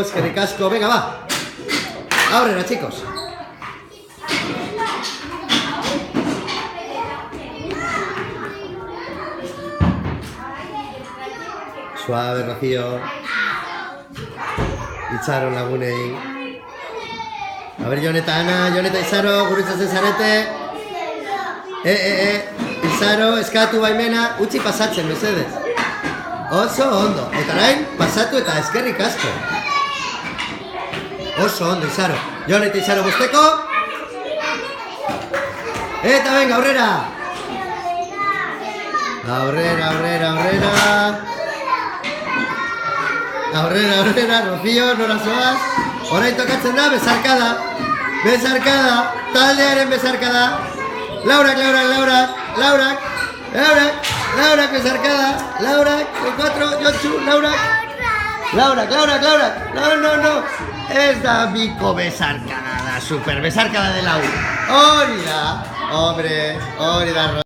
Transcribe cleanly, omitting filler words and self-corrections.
Eskerrik asko, venga, va. Aurrera, chicos. Suave, Rocío. Itxaron lagunei. A ver, Jon eta Ana, Jon eta Izaro, gurutzatzen zarete. Izaro, eskatu baimena, utzi pasatzen, mesedez. Oso ondo. Eta orain, pasatu eta eskerrik asko. Oso ondo, Izaro. Jon eta Izaro bosteko. Eta venga, aurrera. Aurrera, aurrera, aurrera. Aurrera, aurrera, Rocío, nora zoaz. Orain tokatzen da, bezarkada. Bezarkada, taldearen bezarkada. Laurak, bezarkada. Laurak, el 4, Jontxu, Laurak. No. Ez da biko bezarkada da, super bezarkada de lau. Hori da, hombre, hori da.